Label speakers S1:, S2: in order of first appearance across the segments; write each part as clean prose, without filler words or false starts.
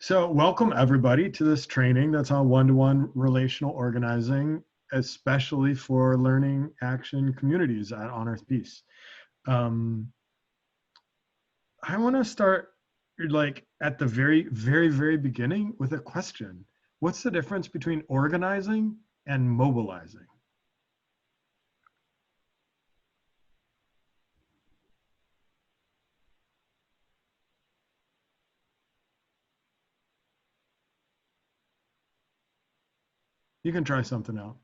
S1: So welcome everybody to this training that's on one-to-one relational organizing, especially for learning action communities at On Earth Peace. I want to start like at the very beginning with a question. What's the difference between organizing and mobilizing? You can try something out.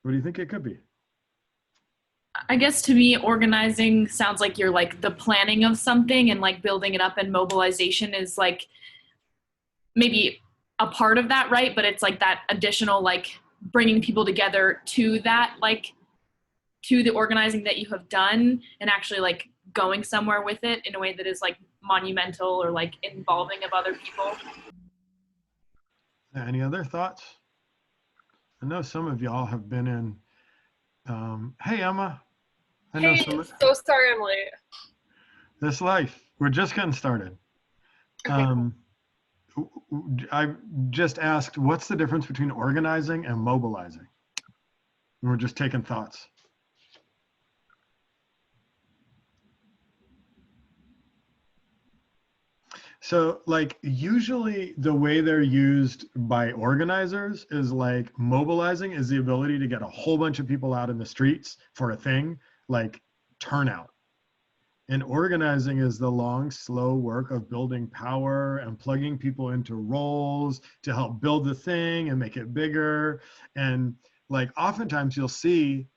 S1: What do you think it could be?
S2: I guess to me, organizing sounds like you're like the planning of something and like building it up, and mobilization is like maybe a part of that, right? But it's like that additional, like bringing people together to that, like to the organizing that you have done and actually like going somewhere with it in a way that is like monumental or like involving of other people.
S1: Any other thoughts? I know some of y'all have been in, hey Emma, I know
S3: Hey,
S1: some,
S3: so sorry I'm late.
S1: this life, we're just getting started.
S3: Okay, cool.
S1: Um, I just asked, what's the difference between organizing and mobilizing? And we're just taking thoughts. So like usually the way they're used by organizers is like mobilizing is the ability to get a whole bunch of people out in the streets for a thing like turnout. And organizing is the long, slow work of building power and plugging people into roles to help build the thing and make it bigger. And like oftentimes you'll see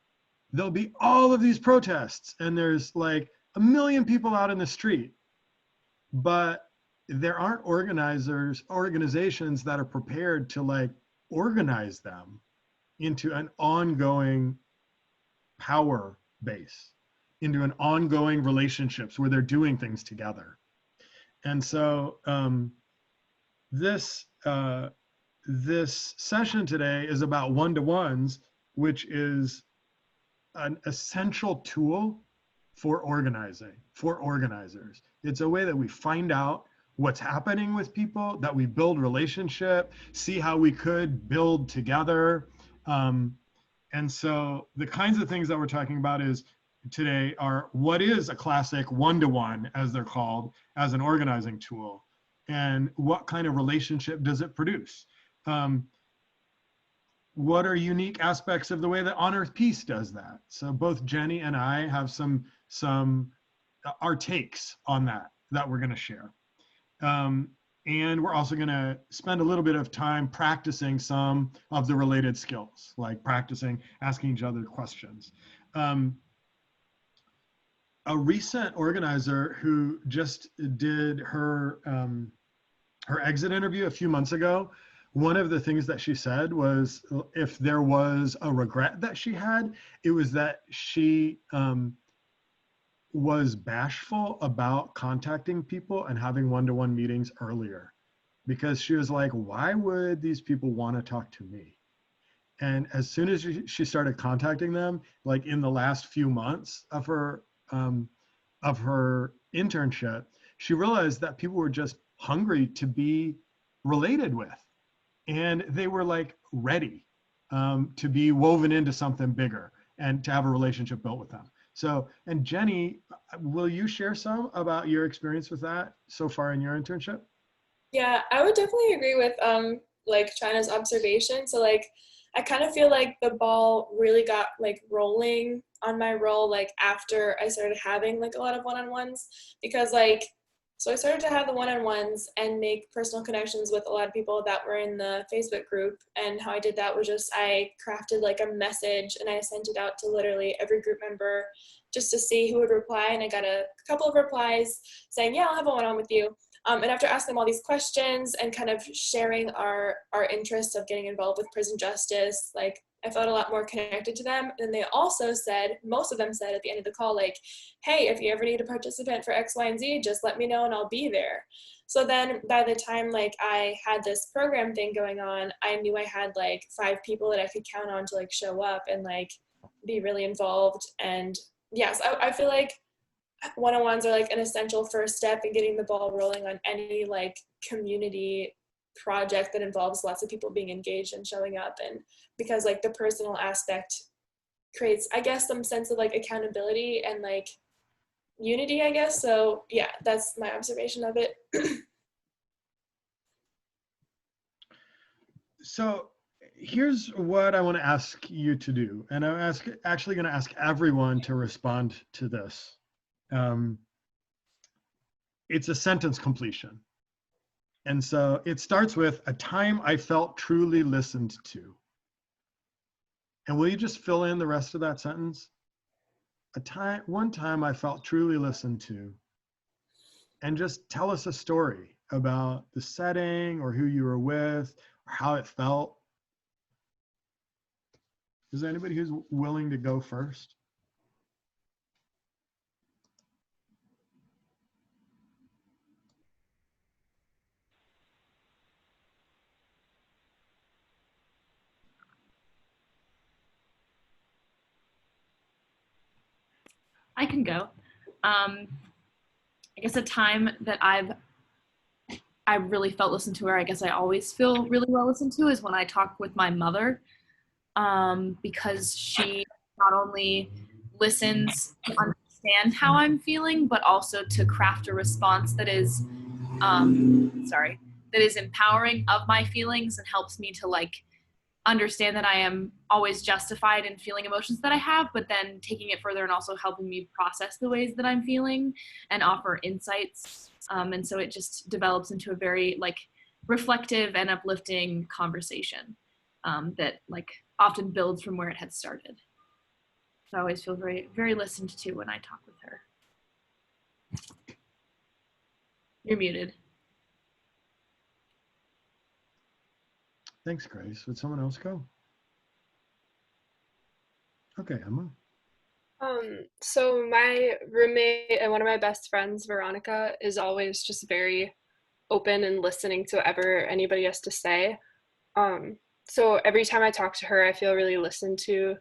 S1: there'll be all of these protests and there's like a million people out in the street, but there aren't organizations that are prepared to like organize them into an ongoing power base, into an ongoing relationships where they're doing things together. And so this this session today is about one-to-ones, which is an essential tool for organizing, for organizers. It's a way that we find out what's happening with people, that we build relationship, see how we could build together. And so the kinds of things that we're talking about is today are what is a classic one-to-one, as they're called, as an organizing tool, and what kind of relationship does it produce? What are unique aspects of the way that On Earth Peace does that? So both Jenny and I have some our takes on that we're going to share. And we're also going to spend a little bit of time practicing some of the related skills, like practicing asking each other questions. A recent organizer who just did her her exit interview a few months ago, one of the things that she said was if there was a regret that she had, it was that she was bashful about contacting people and having one-to-one meetings earlier, because she was like, why would these people want to talk to me? And as soon as she started contacting them, like in the last few months of her internship, she realized that people were just hungry to be related with, and they were like ready to be woven into something bigger and to have a relationship built with them. So, and Jenny, will you share some about your experience with that so far in your internship?
S3: Yeah, I would definitely agree with like China's observation. So like I kind of feel like the ball really got like rolling on my role like after I started having like a lot of one-on-ones, because like so I started to have the one-on-ones and make personal connections with a lot of people that were in the Facebook group. And how I did that was just I crafted like a message and I sent it out to literally every group member just to see who would reply. And I got a couple of replies saying, yeah, I'll have a one-on with you. And after asking them all these questions and kind of sharing our interests of getting involved with prison justice, like I felt a lot more connected to them. And they also said, most of them said at the end of the call, like, hey, if you ever need a participant for X, Y, and Z, just let me know and I'll be there. So then by the time like I had this program thing going on, I knew I had like 5 people that I could count on to like show up and like be really involved. And yes, I feel like one-on-ones are like an essential first step in getting the ball rolling on any like community project that involves lots of people being engaged and showing up. And because like the personal aspect creates, I guess, some sense of like accountability and like unity, I guess. So yeah, that's my observation of it.
S1: So here's what I want to ask you to do, and I'm actually going to ask everyone to respond to this. It's a sentence completion. And so it starts with a time I felt truly listened to. And will you just fill in the rest of that sentence? One time I felt truly listened to. And just tell us a story about the setting or who you were with or how it felt. Is there anybody who's willing to go first?
S2: I can go. I guess a time that I really felt listened to, or I guess I always feel really well listened to, is when I talk with my mother, because she not only listens to understand how I'm feeling, but also to craft a response that is, that is empowering of my feelings and helps me to like understand that I am always justified in feeling emotions that I have, but then taking it further and also helping me process the ways that I'm feeling and offer insights. And so it just develops into a very like reflective and uplifting conversation that like often builds from where it had started. So I always feel very, very listened to when I talk with her. You're muted.
S1: Thanks, Grace. Would someone else go? Okay, Emma.
S4: So my roommate and one of my best friends, Veronica, is always just very open and listening to whatever anybody has to say. So every time I talk to her, I feel really listened to.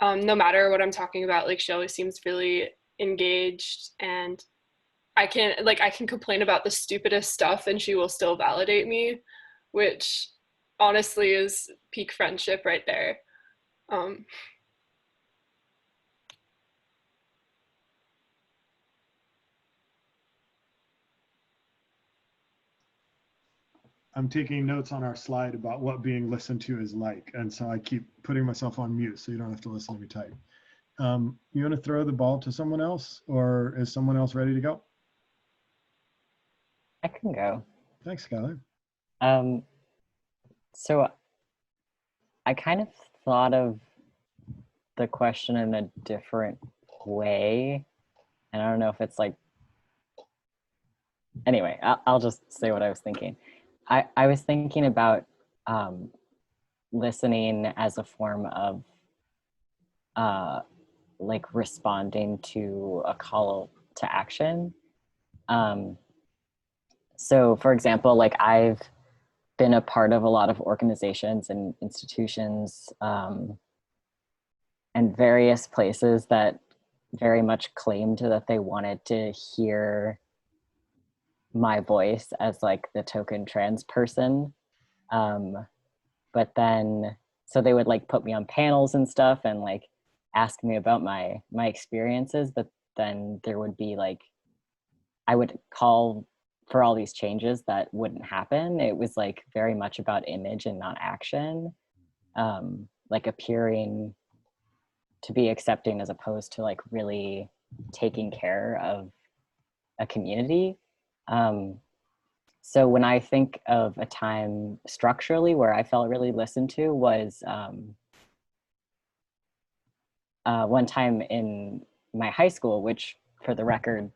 S4: No matter what I'm talking about, like she always seems really engaged, and I can complain about the stupidest stuff and she will still validate me, which honestly is peak friendship right there.
S1: I'm taking notes on our slide about what being listened to is like. And so I keep putting myself on mute so you don't have to listen to me type. You want to throw the ball to someone else, or is someone else ready to go?
S5: I can go.
S1: Thanks, Skylar.
S5: So I kind of thought of the question in a different way. And I don't know if it's like, anyway, I'll just say what I was thinking. I was thinking about listening as a form of like responding to a call to action. So for example, like I've been a part of a lot of organizations and institutions and various places that very much claimed that they wanted to hear my voice as like the token trans person. But then, so they would like put me on panels and stuff and like ask me about my experiences, but then there would be like, I would call for all these changes that wouldn't happen. It was like very much about image and not action, like appearing to be accepting as opposed to like really taking care of a community. So when I think of a time structurally where I felt really listened to was one time in my high school, which for the record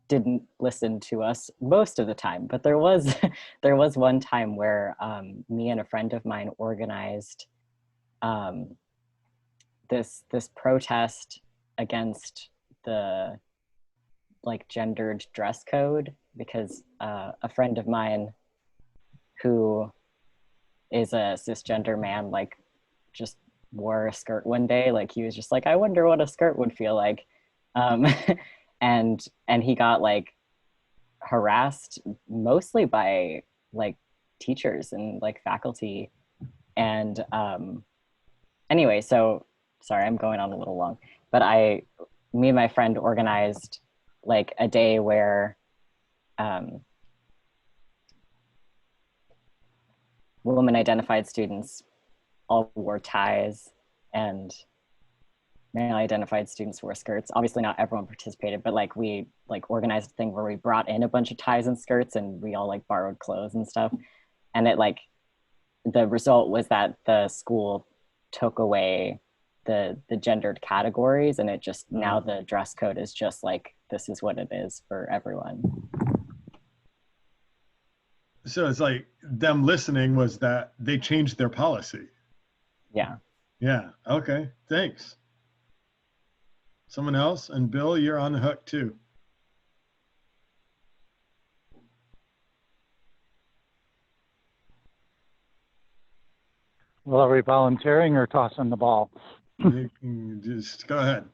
S5: didn't listen to us most of the time, but there was there was one time where me and a friend of mine organized this protest against the like gendered dress code, because a friend of mine who is a cisgender man like just wore a skirt one day. Like he was just like, I wonder what a skirt would feel like. and he got like harassed mostly by like teachers and like faculty. And anyway, so sorry, I'm going on a little long, but me and my friend organized like a day where women identified students all wore ties and male identified students wore skirts. Obviously not everyone participated, but like we like organized a thing where we brought in a bunch of ties and skirts and we all like borrowed clothes and stuff. And it like, the result was that the school took away the gendered categories, and it just, now the dress code is just like, this is what it is for everyone.
S1: So it's like them listening was that they changed their policy.
S5: Yeah.
S1: Yeah. Okay. Thanks. Someone else? And Bill, you're on the hook too.
S6: Well, are we volunteering or tossing the ball?
S1: You can just go ahead.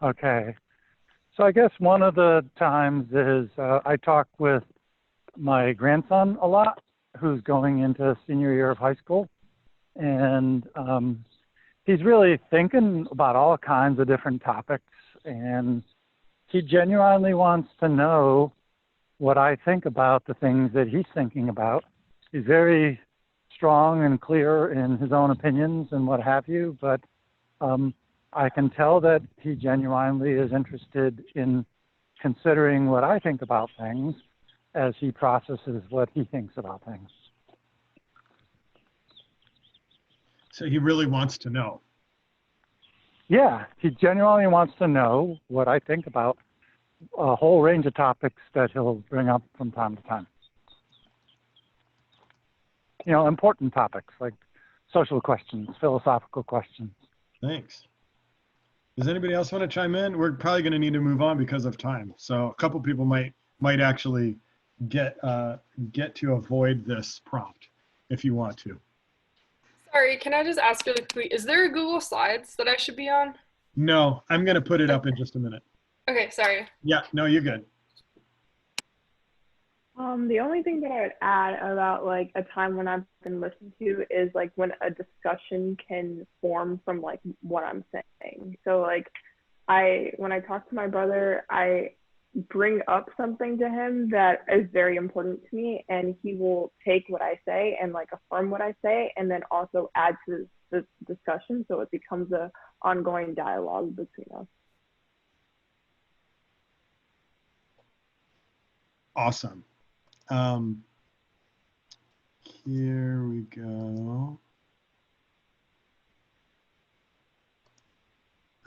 S6: Okay. So I guess one of the times is I talk with my grandson a lot, who's going into senior year of high school. And he's really thinking about all kinds of different topics. And he genuinely wants to know what I think about the things that he's thinking about. He's very strong and clear in his own opinions and what have you, but I can tell that he genuinely is interested in considering what I think about things as he processes what he thinks about things.
S1: So he really wants to know.
S6: Yeah, he genuinely wants to know what I think about a whole range of topics that he'll bring up from time to time. You know, important topics like social questions, philosophical questions.
S1: Thanks. Does anybody else want to chime in? We're probably going to need to move on because of time. So a couple people might actually get to avoid this prompt if you want to.
S4: Sorry, can I just ask really quickly, is there a Google Slides that I should be on?
S1: No, I'm going to put it up in just a minute.
S4: Okay, sorry.
S1: Yeah, no, you're good.
S7: The only thing that I would add about like a time when I've been listened to is like when a discussion can form from like what I'm saying. So like when I talk to my brother, I bring up something to him that is very important to me, and he will take what I say and like affirm what I say, and then also add to the discussion, so it becomes a ongoing dialogue between us.
S1: Awesome. Here we go.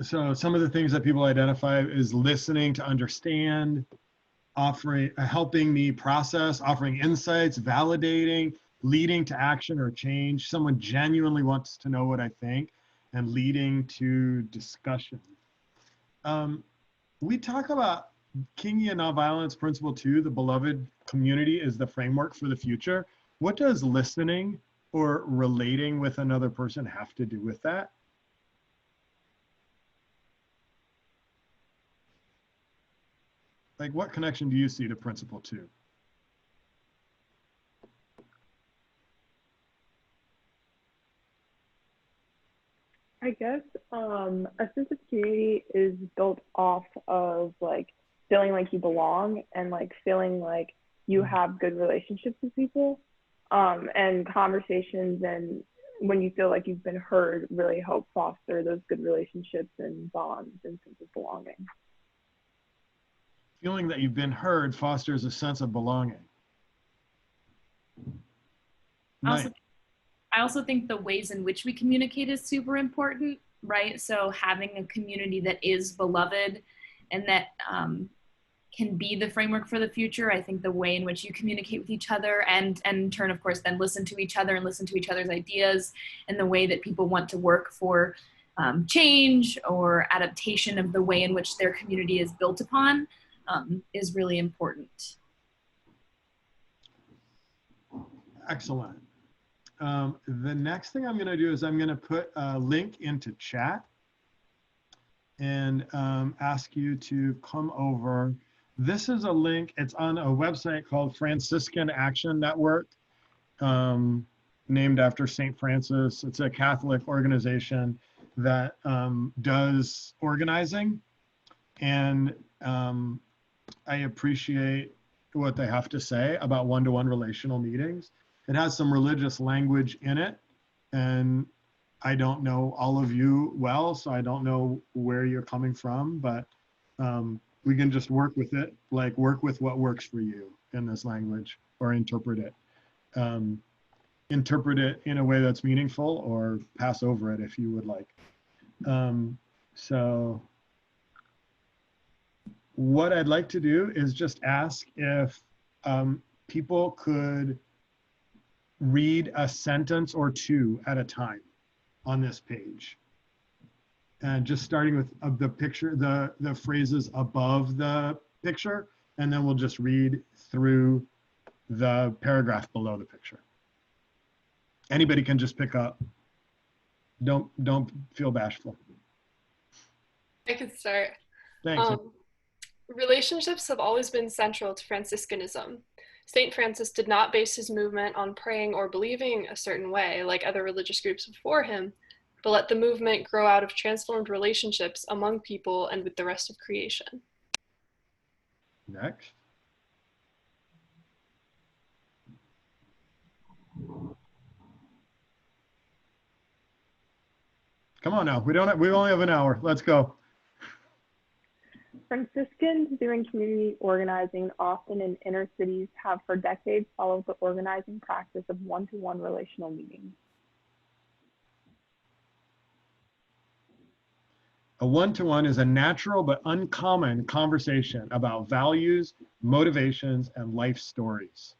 S1: So some of the things that people identify is listening to understand, helping me process, offering insights, validating, leading to action or change. Someone genuinely wants to know what I think, and leading to discussion. We talk about Kingian Nonviolence Principle 2, the beloved community is the framework for the future. What does listening or relating with another person have to do with that? Like, what connection do you see to Principle 2?
S7: I guess a sense of community is built off of like feeling like you belong and like feeling like you have good relationships with people, and conversations, and when you feel like you've been heard really help foster those good relationships and bonds and sense of belonging.
S1: Feeling that you've been heard fosters a sense of belonging. Nice.
S2: I also think the ways in which we communicate is super important, right? So having a community that is beloved and that can be the framework for the future. I think the way in which you communicate with each other and in turn, of course, then listen to each other and listen to each other's ideas, and the way that people want to work for change or adaptation of the way in which their community is built upon is really important.
S1: Excellent. The next thing I'm going to do is I'm going to put a link into chat. and ask you to come over. This is a link. It's on a website called Franciscan Action Network, named after St. Francis. It's a Catholic organization that does organizing, and I appreciate what they have to say about one-to-one relational meetings. It has some religious language in it, and I don't know all of you well, so I don't know where you're coming from, but we can just work with it, like work with what works for you in this language, or interpret it. Interpret it in a way that's meaningful, or pass over it if you would like. So what I'd like to do is just ask if people could read a sentence or two at a time on this page. And just starting with the picture, the phrases above the picture, and then we'll just read through the paragraph below the picture. Anybody can just pick up. Don't feel bashful.
S4: I could start.
S1: Thanks.
S4: Relationships have always been central to Franciscanism. St. Francis did not base his movement on praying or believing a certain way, like other religious groups before him, but let the movement grow out of transformed relationships among people and with the rest of creation.
S1: Next. Come on now, we only have an hour. Let's go.
S7: Franciscans doing community organizing often in inner cities have for decades followed the organizing practice of one-to-one relational meetings.
S1: A one-to-one is a natural but uncommon conversation about values, motivations, and life stories.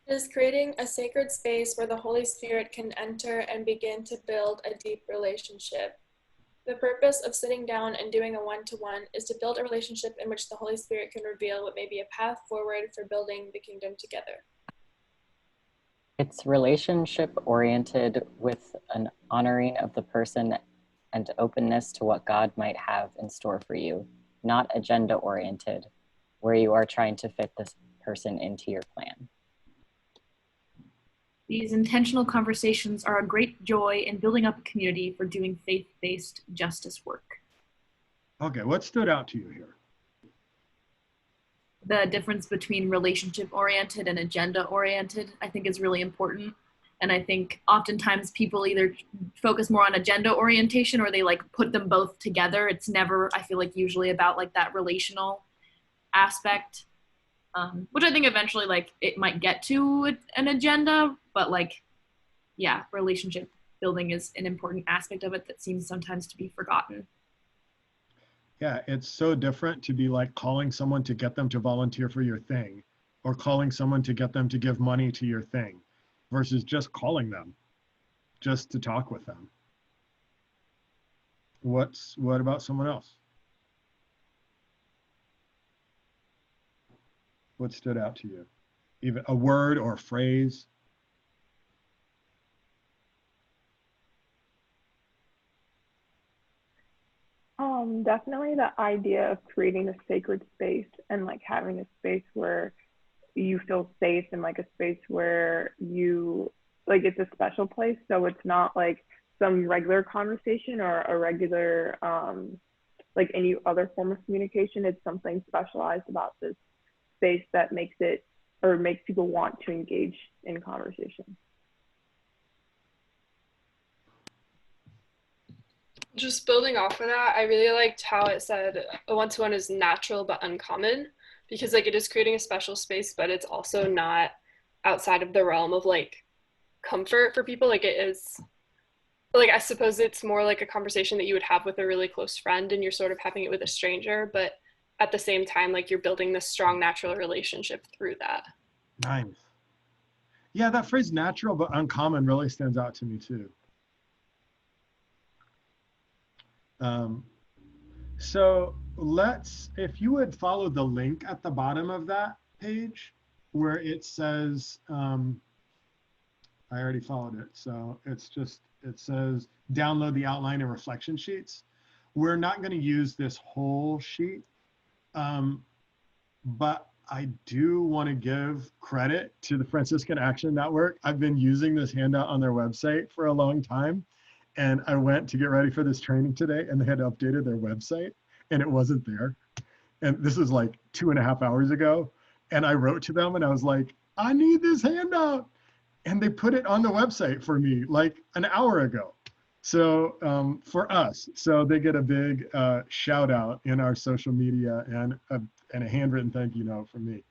S3: It is creating a sacred space where the Holy Spirit can enter and begin to build a deep relationship. The purpose of sitting down and doing a one-to-one is to build a relationship in which the Holy Spirit can reveal what may be a path forward for building the kingdom together.
S5: It's relationship oriented with an honoring of the person and openness to what God might have in store for you, not agenda oriented, where you are trying to fit this person into your plan.
S2: These intentional conversations are a great joy in building up a community for doing faith-based justice work.
S1: Okay, what stood out to you here?
S2: The difference between relationship-oriented and agenda-oriented, I think, is really important. And I think oftentimes people either focus more on agenda orientation or they like put them both together. It's never, I feel like, usually about like that relational aspect, which I think eventually like it might get to an agenda, but like, yeah, relationship building is an important aspect of it that seems sometimes to be forgotten.
S1: Yeah, it's so different to be like calling someone to get them to volunteer for your thing, or calling someone to get them to give money to your thing, versus just calling them just to talk with them. What about someone else? What stood out to you? Even a word or a phrase?
S7: Definitely the idea of creating a sacred space and like having a space where you feel safe and like a space where you like it's a special place. So it's not like some regular conversation or a regular like any other form of communication. It's something specialized about this space that makes it or makes people want to engage in conversation.
S4: Just building off of that, I really liked how it said a one-to-one is natural but uncommon, because like it is creating a special space, but it's also not outside of the realm of like comfort for people. Like it is like, I suppose it's more like a conversation that you would have with a really close friend and you're sort of having it with a stranger, but at the same time, like you're building this strong natural relationship through that.
S1: Nice. Yeah, that phrase natural but uncommon really stands out to me too. So if you would follow the link at the bottom of that page where it says, I already followed it, so it's just It says download the outline and reflection sheets. We're not going to use this whole sheet, but I do want to give credit to the Franciscan Action Network. I've been using this handout on their website for a long time. And I went to get ready for this training today and they had updated their website and it wasn't there. And this was like 2.5 hours ago. And I wrote to them and I was like, I need this handout. And they put it on the website for me like an hour ago. So for us, so they get a big shout out in our social media and a handwritten thank you note from me.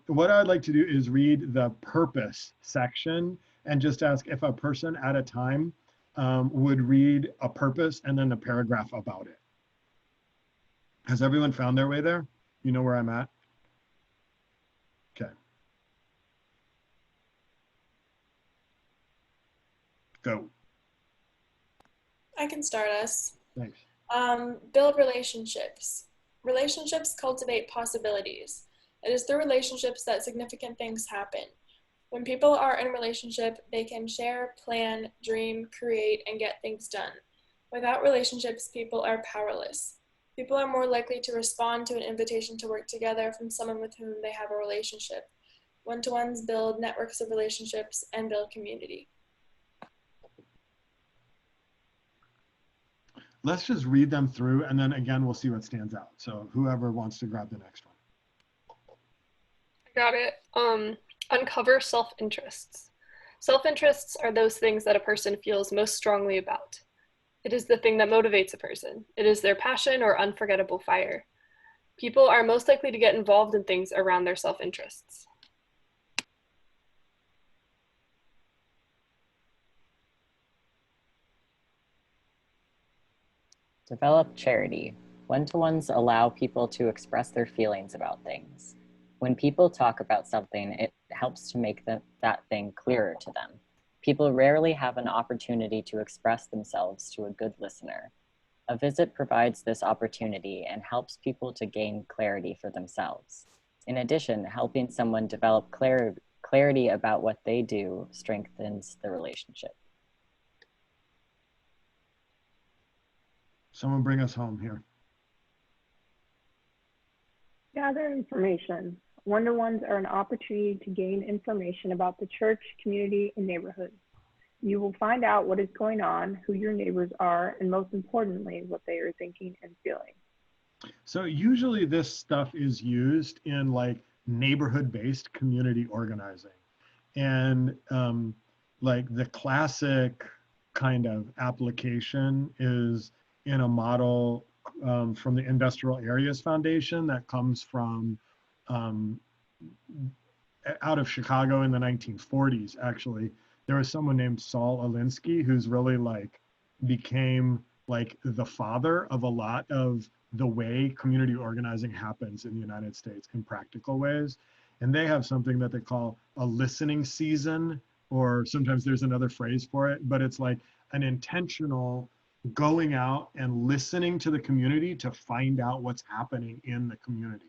S1: What I'd like to do is read the purpose section and just ask if a person at a time would read a purpose and then a paragraph about it. Has everyone found their way there? You know where I'm at? Okay. Go.
S3: I can start us.
S1: Thanks.
S3: Build relationships. Relationships cultivate possibilities. It is through relationships that significant things happen. When people are in a relationship, they can share, plan, dream, create, and get things done. Without relationships, people are powerless. People are more likely to respond to an invitation to work together from someone with whom they have a relationship. One-to-ones build networks of relationships and build community.
S1: Let's just read them through and then again, we'll see what stands out. So whoever wants to grab the next one.
S4: I got it. Uncover self-interests. Self-interests are those things that a person feels most strongly about. It is the thing that motivates a person. It is their passion or unforgettable fire. People are most likely to get involved in things around their self-interests.
S5: Develop charity. One-to-ones allow people to express their feelings about things. When people talk about something, it helps to make that thing clearer to them. People rarely have an opportunity to express themselves to a good listener. A visit provides this opportunity and helps people to gain clarity for themselves. In addition, helping someone develop clarity about what they do strengthens the relationship.
S1: Someone bring us home here.
S7: Gather information. One-to-ones are an opportunity to gain information about the church, community, and neighborhood. You will find out what is going on, who your neighbors are, and most importantly, what they are thinking and feeling.
S1: So usually this stuff is used in like neighborhood-based community organizing. And like the classic kind of application is in a model from the Industrial Areas Foundation that comes from out of Chicago in the 1940s, actually. There was someone named Saul Alinsky who's really like became like the father of a lot of the way community organizing happens in the United States in practical ways. And they have something that they call a listening season, or sometimes there's another phrase for it, but it's like an intentional going out and listening to the community to find out what's happening in the community.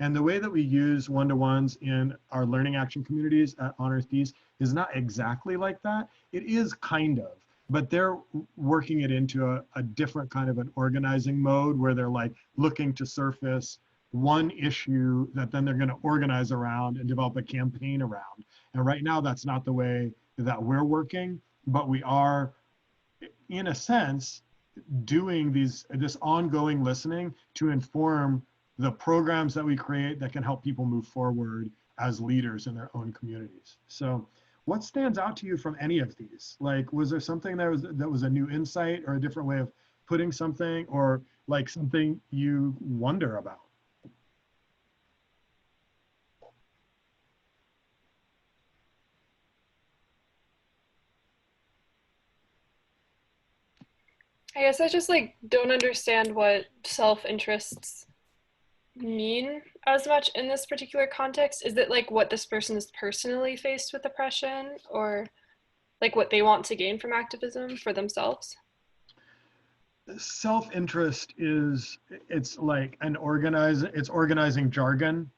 S1: And the way that we use one-to-ones in our learning action communities at Honors East is not exactly like that. It is kind of, but they're working it into a different kind of an organizing mode where they're like looking to surface one issue that then they're going to organize around and develop a campaign around. And right now that's not the way that we're working, but we are, in a sense, doing this ongoing listening to inform the programs that we create that can help people move forward as leaders in their own communities. So what stands out to you from any of these? Like, was there something that was a new insight or a different way of putting something, or like something you wonder about?
S4: I guess I just like don't understand what self-interests mean as much in this particular context. Is it like what this person is personally faced with oppression, or like what they want to gain from activism for themselves?
S1: Self-interest it's like it's organizing jargon,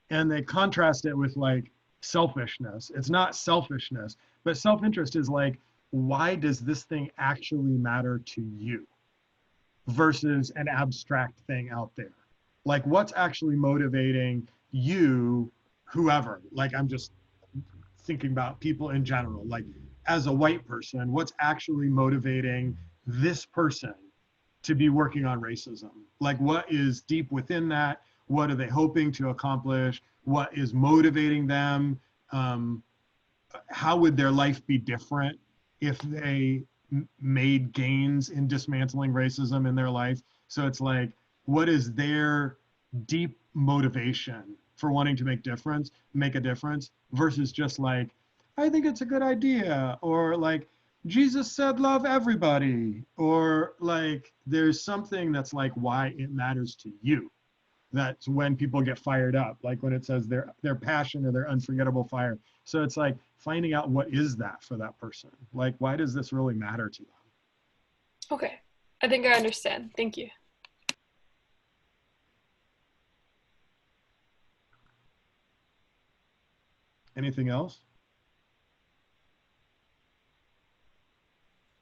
S1: and they contrast it with like selfishness. It's not selfishness, but self-interest is like why does this thing actually matter to you versus an abstract thing out there? Like, what's actually motivating you, whoever? Like, I'm just thinking about people in general. Like, as a white person, what's actually motivating this person to be working on racism? Like, what is deep within that? What are they hoping to accomplish? What is motivating them? How would their life be different if they made gains in dismantling racism in their life? So it's like, what is their deep motivation for wanting to make a difference versus just like, I think it's a good idea, or like, Jesus said love everybody, or like there's something that's like why it matters to you. That's when people get fired up, like when it says their passion or their unforgettable fire. So it's like finding out what is that for that person. Like, why does this really matter to them?
S4: Okay, I think I understand. Thank you.
S1: Anything else?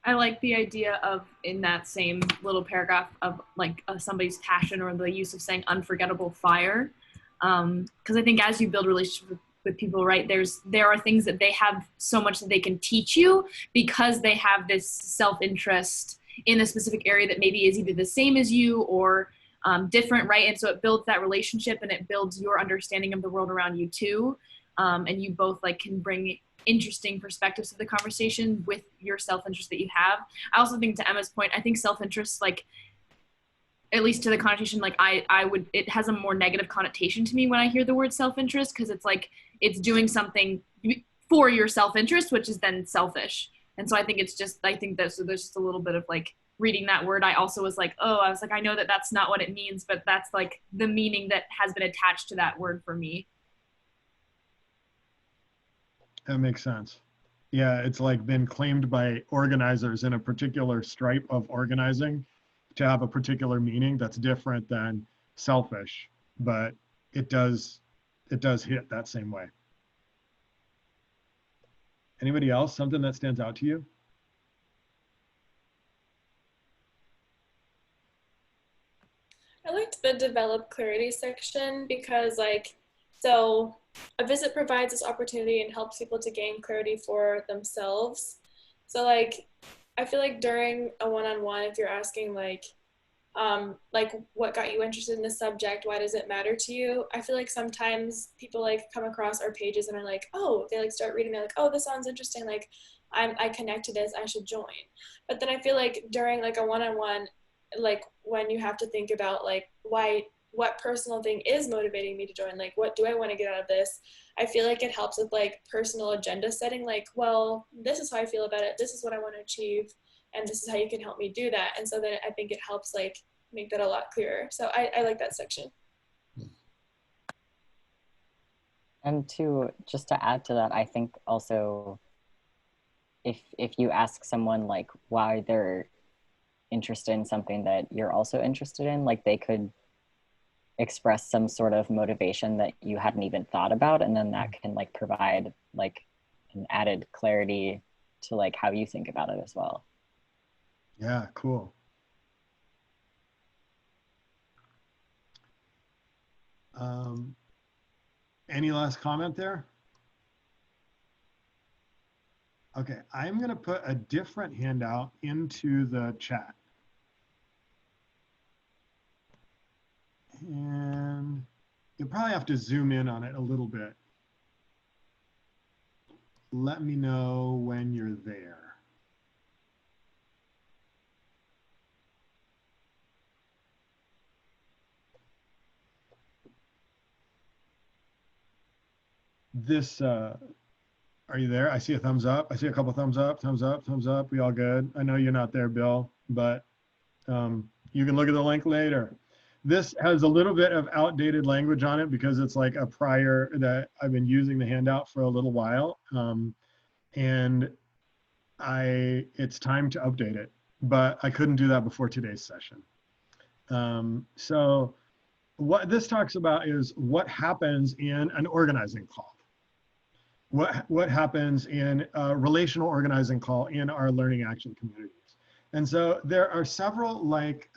S2: I like the idea of, in that same little paragraph, of like somebody's passion, or the use of saying unforgettable fire. Because I think as you build relationships with people, right, there are things that they have so much that they can teach you because they have this self-interest in a specific area that maybe is either the same as you or different, right? And so it builds that relationship, and it builds your understanding of the world around you too. And you both like can bring interesting perspectives to the conversation with your self-interest that you have. I also think, to Emma's point, I think self-interest, like, at least to the connotation, like I would, it has a more negative connotation to me when I hear the word self-interest, because it's like it's doing something for your self-interest, which is then selfish. And so I think there's just a little bit of like reading that word. I also was like, I know that that's not what it means, but that's like the meaning that has been attached to that word for me.
S1: That makes sense. Yeah, it's like been claimed by organizers in a particular stripe of organizing to have a particular meaning that's different than selfish, but it does hit that same way. Anybody else? Something that stands out to you?
S3: I liked the develop clarity section because, like, so a visit provides this opportunity and helps people to gain clarity for themselves. So, like, I feel like during a one-on-one, if you're asking like what got you interested in this subject, why does it matter to you, I feel like sometimes people like come across our pages and are like, oh, they like start reading, they're like, oh, this sounds interesting, like I connect to this, I should join. But then I feel like during like a one-on-one, like when you have to think about like what personal thing is motivating me to join, like what do I want to get out of this, I feel like it helps with like personal agenda setting, like, well, this is how I feel about it, this is what I want to achieve, and this is how you can help me do that. And so then I think it helps like make that a lot clearer. So I like that section.
S5: And just to add to that, I think also if you ask someone like why they're interested in something that you're also interested in, like they could express some sort of motivation that you hadn't even thought about, and then that can like provide like an added clarity to like how you think about it as well.
S1: Yeah, cool. Any last comment there? Okay, I'm going to put a different handout into the chat. And you'll probably have to zoom in on it a little bit. Let me know when you're there. This, are you there? I see a thumbs up. I see a couple thumbs up, thumbs up, thumbs up. We all good? I know you're not there, Bill, but you can look at the link later. This has a little bit of outdated language on it because it's like a prior that I've been using the handout for a little while. And it's time to update it, but I couldn't do that before today's session. So what this talks about is what happens in an organizing call. what happens in a relational organizing call in our learning action communities. And so there are several like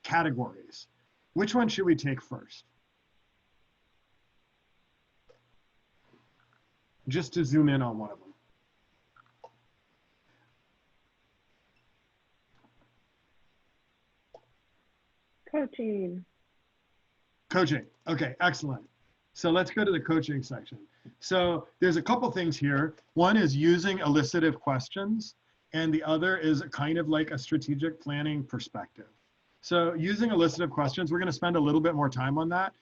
S1: categories. Which one should we take first? Just to zoom in on one of them.
S7: Coaching.
S1: Coaching. Okay, excellent. So let's go to the coaching section. So there's a couple things here. One is using elicitive questions, and the other is kind of like a strategic planning perspective. So using elicitive questions, we're going to spend a little bit more time on that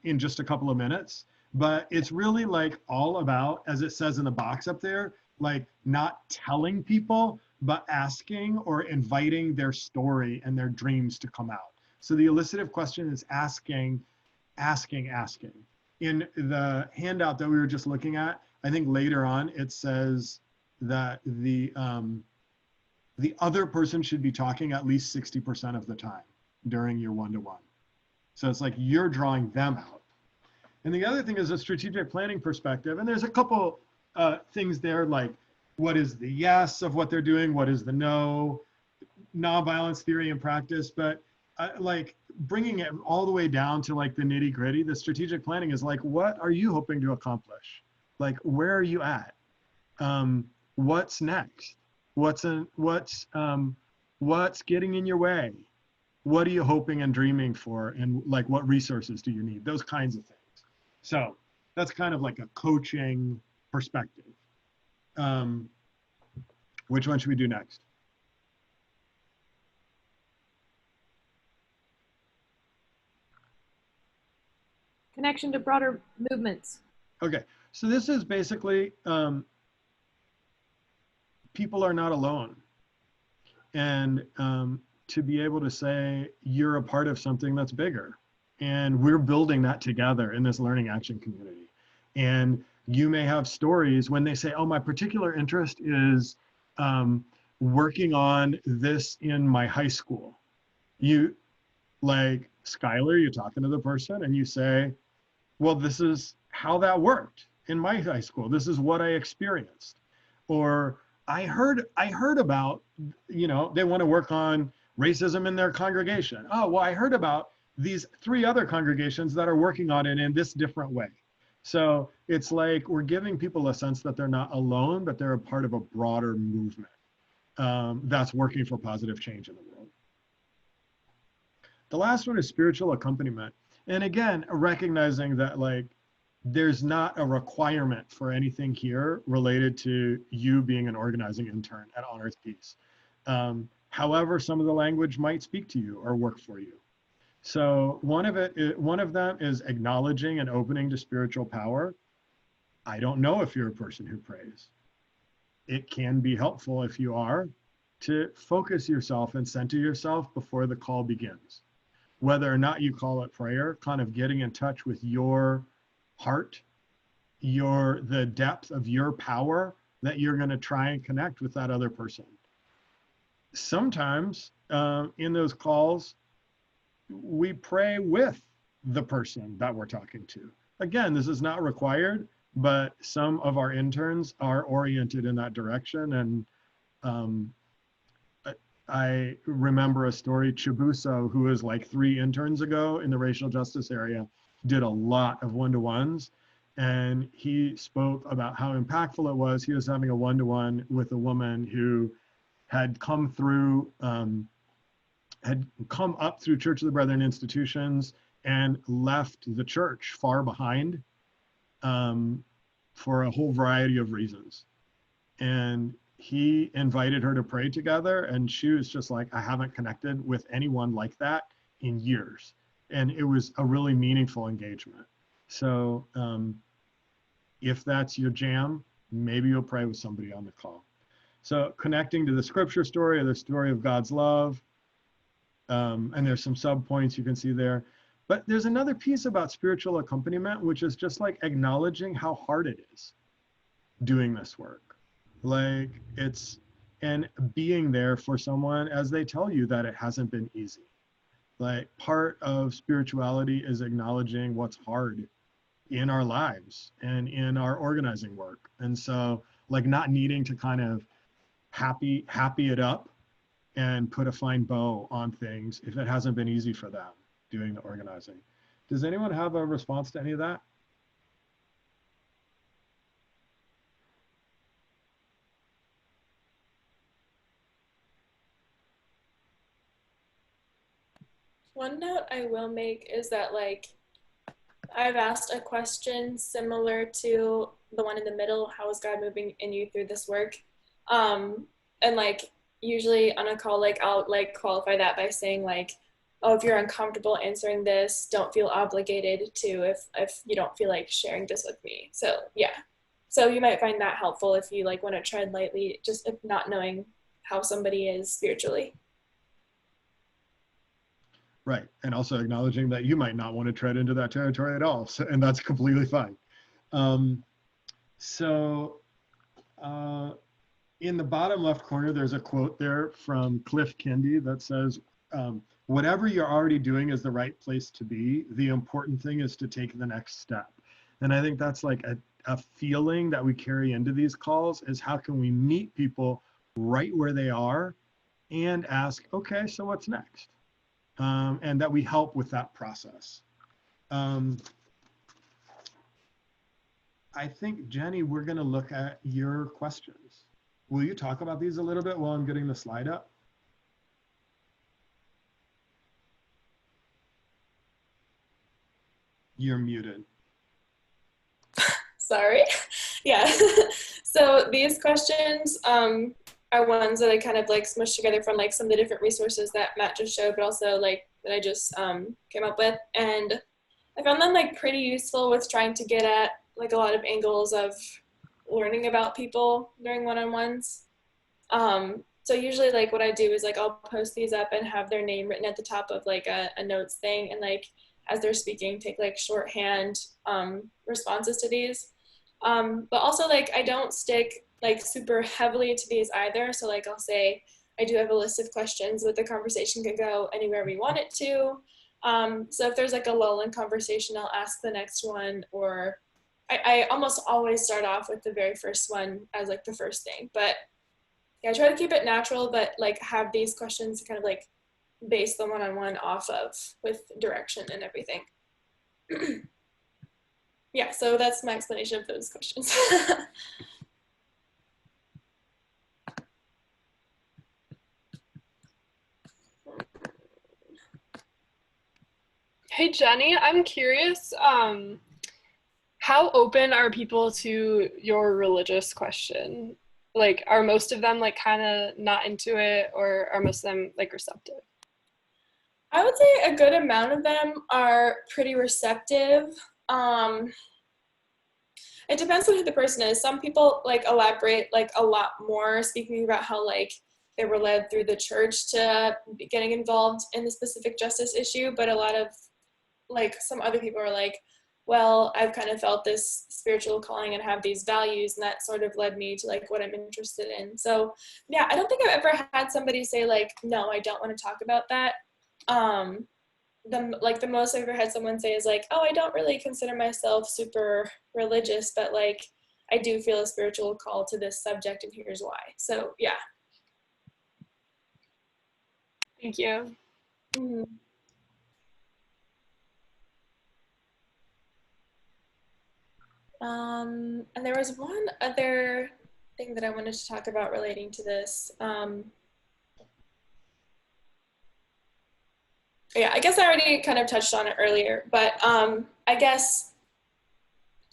S1: in just a couple of minutes. But it's really like all about, as it says in the box up there, like not telling people, but asking or inviting their story and their dreams to come out. So the elicitive question is asking. In the handout that we were just looking at, I think later on it says that the other person should be talking at least 60% of the time during your one-to-one. So it's like you're drawing them out. And the other thing is a strategic planning perspective. And there's a couple things there, like what is the yes of what they're doing? What is the no? Nonviolence theory and practice. But like bringing it all the way down to like the nitty gritty, the strategic planning is like, what are you hoping to accomplish? Like, where are you at? What's next? What's getting in your way? What are you hoping and dreaming for? And like, what resources do you need? Those kinds of things. So that's kind of like a coaching perspective. Which one should we do next?
S8: Connection to broader movements.
S1: Okay, so this is basically people are not alone. And to be able to say you're a part of something that's bigger. And we're building that together in this learning action community. And you may have stories when they say, oh, my particular interest is working on this in my high school. You, like Skylar, you're talking to the person and you say, well, this is how that worked in my high school. This is what I experienced. Or I heard about, you know, they want to work on racism in their congregation. Oh, well, I heard about these 3 other congregations that are working on it in this different way. So it's like we're giving people a sense that they're not alone, but they're a part of a broader movement that's working for positive change in the world. The last one is spiritual accompaniment. And again, recognizing that like there's not a requirement for anything here related to you being an organizing intern at On Earth Peace. However, some of the language might speak to you or work for you. So one of them is acknowledging and opening to spiritual power. I don't know if you're a person who prays. It can be helpful if you are to focus yourself and center yourself before the call begins. Whether or not you call it prayer, kind of getting in touch with your heart, the depth of your power that you're going to try and connect with that other person. Sometimes in those calls, we pray with the person that we're talking to. Again, this is not required, but some of our interns are oriented in that direction. And I remember a story, Chibuso, who was like 3 interns ago in the racial justice area, did a lot of one-to-ones. And he spoke about how impactful it was. He was having a one-to-one with a woman who had come up through Church of the Brethren institutions and left the church far behind for a whole variety of reasons. And he invited her to pray together, and she was just like, I haven't connected with anyone like that in years. And it was a really meaningful engagement. So if that's your jam, maybe you'll pray with somebody on the call. So connecting to the scripture story or the story of God's love, and there's some sub points you can see there. But there's another piece about spiritual accompaniment, which is just like acknowledging how hard it is doing this work. Like and being there for someone as they tell you that it hasn't been easy. Like part of spirituality is acknowledging what's hard in our lives and in our organizing work. And so like not needing to kind of happy it up and put a fine bow on things if it hasn't been easy for them doing the organizing. Does anyone have a response to any of that?
S3: One note I will make is that like I've asked a question similar to the one in the middle, how is God moving in you through this work? And like usually on a call, like I'll like qualify that by saying like, oh, if you're uncomfortable answering this, don't feel obligated to if you don't feel like sharing this with me. So yeah. So you might find that helpful if you like want to tread lightly, just if not knowing how somebody is spiritually.
S1: Right. And also acknowledging that you might not want to tread into that territory at all. So, and that's completely fine. In the bottom left corner, there's a quote there from Cliff Kendi that says, whatever you're already doing is the right place to be. The important thing is to take the next step. And I think that's like a feeling that we carry into these calls is how can we meet people right where they are and ask, okay, so what's next? And that we help with that process. I think, Jenny, we're going to look at your questions. Will you talk about these a little bit while I'm getting the slide up? You're muted.
S3: Sorry. Yeah. So these questions are ones that I kind of like smushed together from like some of the different resources that Matt just showed, but also like that I just came up with. And I found them like pretty useful with trying to get at like a lot of angles of learning about people during one-on-ones. So usually like what I do is like I'll post these up and have their name written at the top of like a notes thing, and like as they're speaking take like shorthand responses to these. But also like I don't stick like super heavily to these either. So like I'll say I do have a list of questions, but the conversation can go anywhere we want it to. So if there's like a lull in conversation, I'll ask the next one, or I almost always start off with the very first one as like the first thing. But yeah, I try to keep it natural, but like have these questions to kind of like base the one-on-one off of with direction and everything. Yeah, so that's my explanation of those questions.
S4: Hey Jenny, I'm curious, how open are people to your religious question? Like, are most of them like kind of not into it, or are most of them like receptive?
S3: I would say a good amount of them are pretty receptive. It depends on who the person is. Some people like elaborate like a lot more, speaking about how like they were led through the church to be getting involved in the specific justice issue, but a lot of like some other people are like, well, I've kind of felt this spiritual calling and have these values, and that sort of led me to like what I'm interested in. So yeah, I don't think I've ever had somebody say like, no, I don't want to talk about that. The most I've ever had someone say is like, oh, I don't really consider myself super religious, but like I do feel a spiritual call to this subject, and here's why. So yeah.
S4: Thank you.
S3: Mm-hmm. And there was one other thing that I wanted to talk about relating to this. Yeah, I guess I already kind of touched on it earlier, but I guess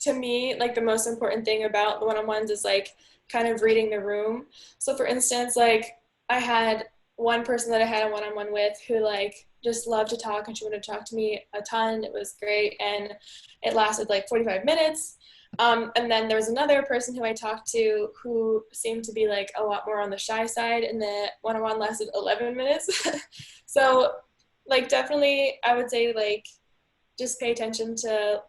S3: to me, like the most important thing about the one-on-ones is like kind of reading the room. So for instance, like I had one person that I had a one-on-one with who like just loved to talk, and she wanted to talk to me a ton. It was great, and it lasted like 45 minutes. And then there was another person who I talked to who seemed to be like a lot more on the shy side, and the one-on-one lasted 11 minutes. So like definitely I would say like just pay attention to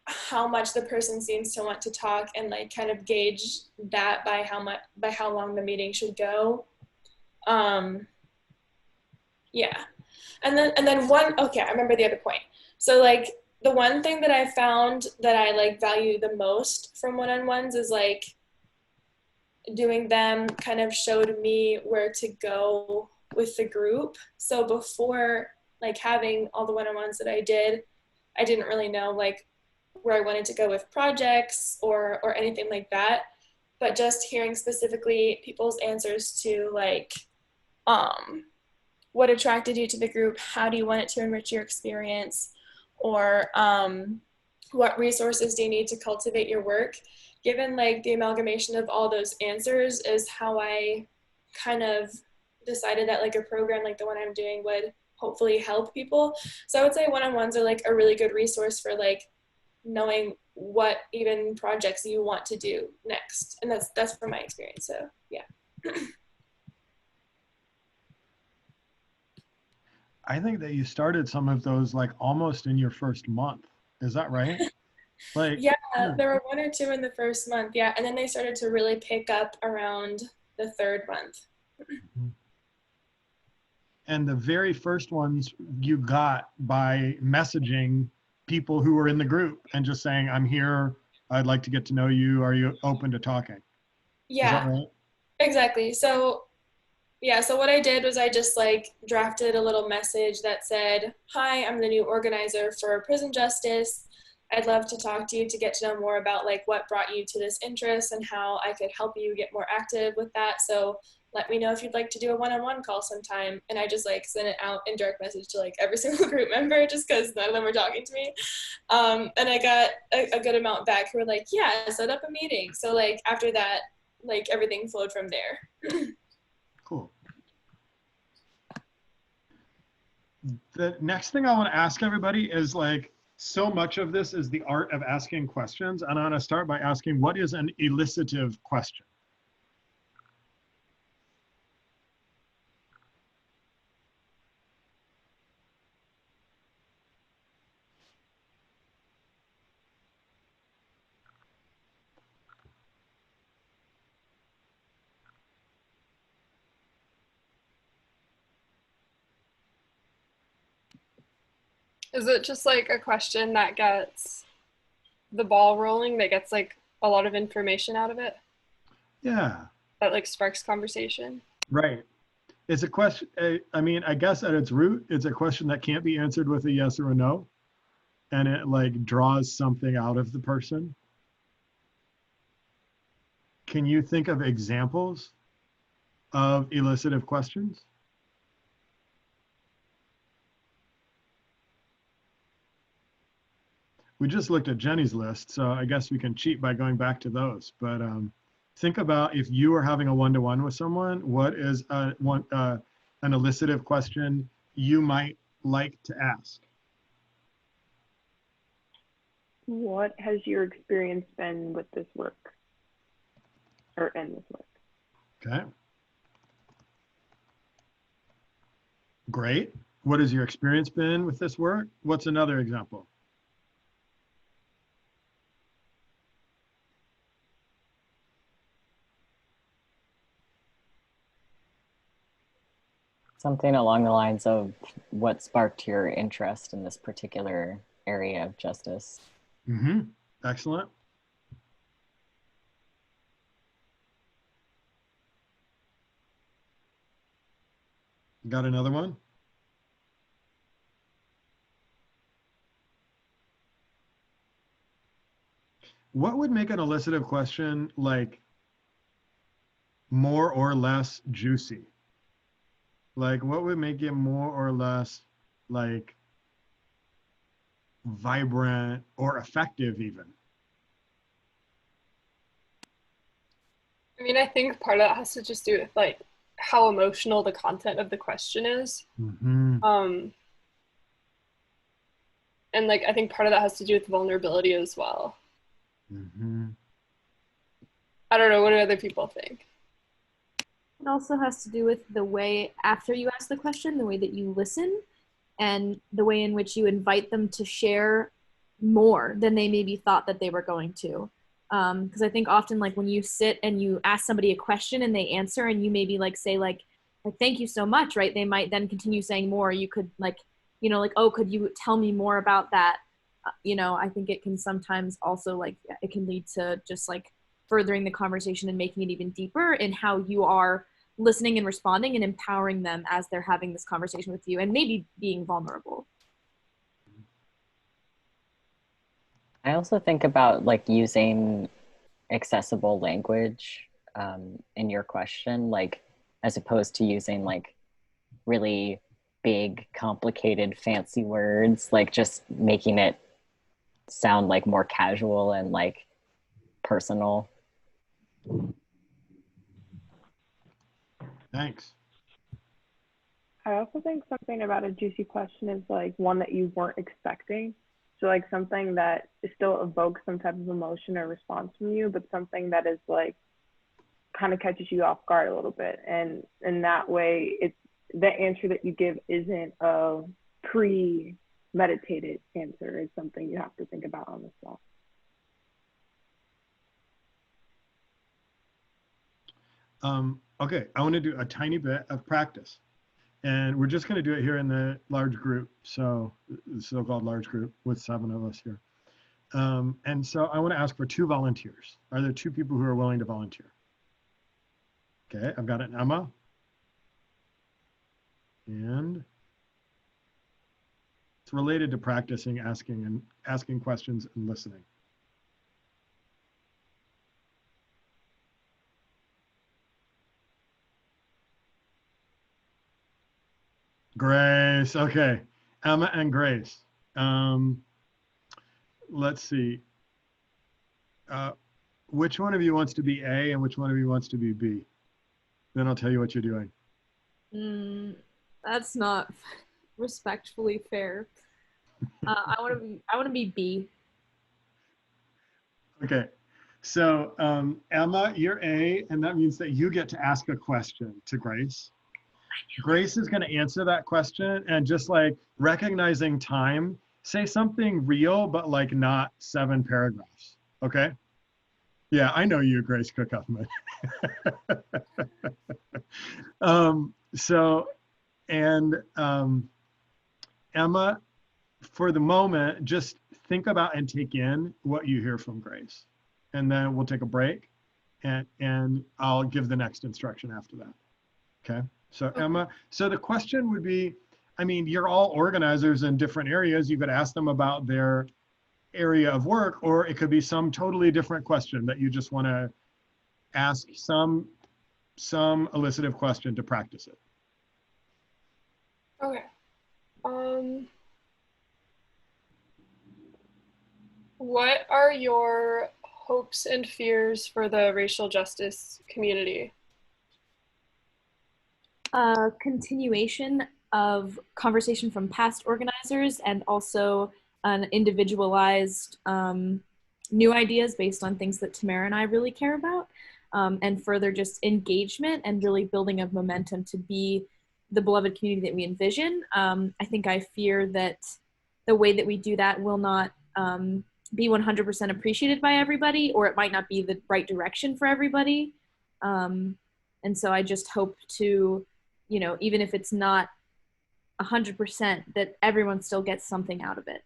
S3: how much the person seems to want to talk, and like kind of gauge that by how long the meeting should go. Yeah. And then one, okay, I remember the other point. So like the one thing that I found that I like value the most from one-on-ones is like doing them kind of showed me where to go with the group. So before like having all the one-on-ones that I didn't really know like where I wanted to go with projects or anything like that. But just hearing specifically people's answers to like what attracted you to the group, how do you want it to enrich your experience, or what resources do you need to cultivate your work, given like the amalgamation of all those answers is how I kind of decided that like a program like the one I'm doing would hopefully help people. So I would say one-on-ones are like a really good resource for like knowing what even projects you want to do next. And that's from my experience. So yeah.
S1: I think that you started some of those like almost in your first month. Is that right? Like,
S3: Yeah, there were 1 or 2 in the first month. Yeah. And then they started to really pick up around the 3rd month.
S1: and the very first ones you got by messaging people who were in the group and just saying, I'm here, I'd like to get to know you. Are you open to talking?
S3: Yeah.
S1: Is that right?
S3: Exactly. So yeah, so what I did was I just like drafted a little message that said, hi, I'm the new organizer for prison justice. I'd love to talk to you to get to know more about like what brought you to this interest and how I could help you get more active with that. So let me know if you'd like to do a one-on-one call sometime. And I just like sent it out in direct message to like every single group member just because none of them were talking to me. And I got a good amount back who were like, yeah, set up a meeting. So like after that, like everything flowed from there.
S1: Cool. The next thing I want to ask everybody is like, so much of this is the art of asking questions. And I want to start by asking, what is an elicitive question?
S4: Is it just like a question that gets the ball rolling, that gets like a lot of information out of it,
S1: Yeah,
S4: that like sparks conversation?
S1: right. It's a question, I mean, I guess at its root, it's a question that can't be answered with a yes or a no. And it like draws something out of the person. Can you think of examples of elicitive questions? We just looked at Jenny's list, so I guess we can cheat by going back to those. But think about if you are having a one-to-one with someone, what is an elicitive question you might like to ask?
S7: What has your experience been with this work or in this work?
S1: Okay. Great. What has your experience been with this work? What's another example?
S5: Something along the lines of what sparked your interest in this particular area of justice.
S1: Mm-hmm. Excellent. Got another one? What would make an elicitive question like more or less juicy? Like what would make it more or less like vibrant or effective even?
S4: I mean, I think part of that has to just do with like how emotional the content of the question is.
S1: Mm-hmm.
S4: And like I think part of that has to do with vulnerability as well.
S1: Mm-hmm.
S4: I don't know, what do other people think?
S8: It also has to do with the way after you ask the question, the way that you listen, and the way in which you invite them to share more than they maybe thought that they were going to. Because I think often like when you sit and you ask somebody a question and they answer and you maybe like say like thank you so much, right? They might then continue saying more. You could like, you know, like, oh, could you tell me more about that? I think it can sometimes also like it can lead to just like furthering the conversation and making it even deeper in how you are listening and responding and empowering them as they're having this conversation with you and maybe being vulnerable.
S5: I also think about like using accessible language in your question, like as opposed to using like really big, complicated, fancy words, like just making it sound like more casual and like personal.
S1: Thanks.
S7: I also think something about a juicy question is like one that you weren't expecting. So like something that still evokes some type of emotion or response from you, but something that is like kind of catches you off guard a little bit. And in that way, it's the answer that you give isn't a premeditated answer. It's something you have to think about on the spot.
S1: Okay, I want to do a tiny bit of practice. And we're just going to do it here in the large group. So the so-called large group with 7 of us here. And so I want to ask for 2 volunteers. Are there 2 people who are willing to volunteer? Okay, I've got an Emma. And it's related to practicing asking questions and listening. Grace, okay. Emma and Grace. Let's see. Which one of you wants to be A and which one of you wants to be B? Then I'll tell you what you're doing.
S8: That's not respectfully fair. I want to be B.
S1: Okay. So Emma, you're A, and that means that you get to ask a question to Grace. Grace is going to answer that question, and just like recognizing time, say something real, but like not 7 paragraphs. Okay? Yeah, I know you, Grace Cook-Huffman. Emma, for the moment, just think about and take in what you hear from Grace. And then we'll take a break, and I'll give the next instruction after that. Okay? So Emma, so the question would be, I mean, you're all organizers in different areas. You could ask them about their area of work, or it could be some totally different question that you just want to ask some elicitive question to practice it.
S4: Okay. What are your hopes and fears for the racial justice community?
S8: Continuation of conversation from past organizers and also an individualized new ideas based on things that Tamara and I really care about, and further just engagement and really building of momentum to be the beloved community that we envision. I think I fear that the way that we do that will not be 100% appreciated by everybody, or it might not be the right direction for everybody. And so I just hope to, even if it's not 100%, that everyone still gets something out of it.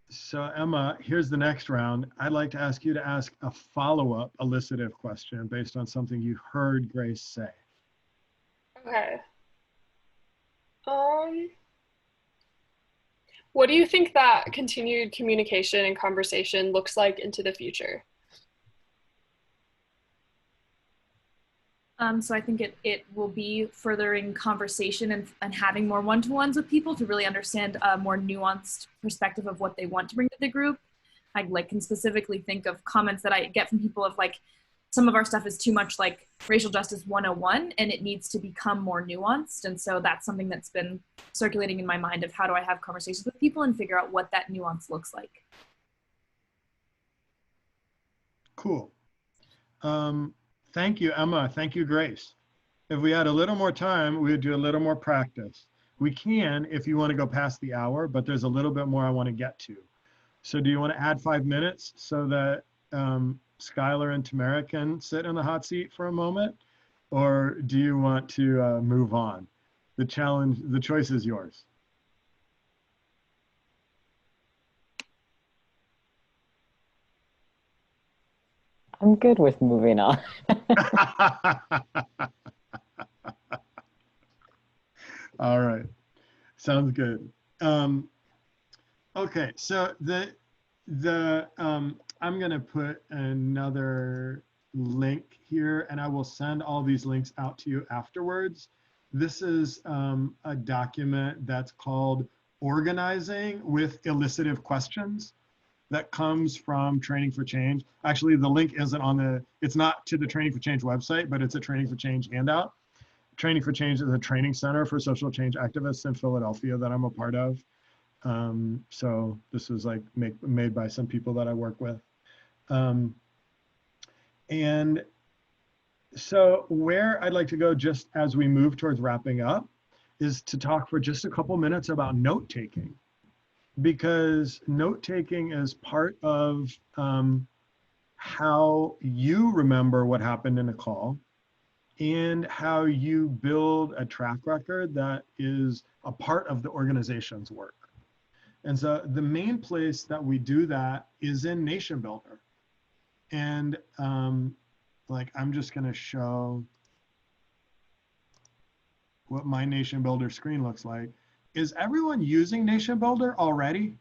S1: So Emma, here's the next round. I'd like to ask you to ask a follow-up elicitive question based on something you heard Grace say.
S4: Okay. What do you think that continued communication and conversation looks like into the future?
S2: So I think it will be furthering conversation and having more one-to-ones with people to really understand a more nuanced perspective of what they want to bring to the group. I can specifically think of comments that I get from people of like, some of our stuff is too much like racial justice 101 and it needs to become more nuanced. And so that's something that's been circulating in my mind of how do I have conversations with people and figure out what that nuance looks like.
S1: Cool. Thank you, Emma. Thank you, Grace. If we had a little more time, we would do a little more practice. We can if you want to go past the hour, but there's a little bit more I want to get to. So do you want to add 5 minutes so that Skylar and Tamara can sit in the hot seat for a moment? Or do you want to move on? the choice is yours.
S5: I'm good with moving on.
S1: All right, sounds good. Okay, so I'm gonna put another link here, and I will send all these links out to you afterwards. This is a document that's called Organizing with Elicitive Questions that comes from Training for Change. Actually, the link isn't on it's not to the Training for Change website, but it's a Training for Change handout. Training for Change is a training center for social change activists in Philadelphia that I'm a part of. So this was like made by some people that I work with. And so where I'd like to go just as we move towards wrapping up is to talk for just a couple minutes about note taking, because note taking is part of how you remember what happened in a call and how you build a track record that is a part of the organization's work. And so the main place that we do that is in Nation Builder. And like, I'm just gonna show what my Nation Builder screen looks like. Is everyone using Nation Builder already?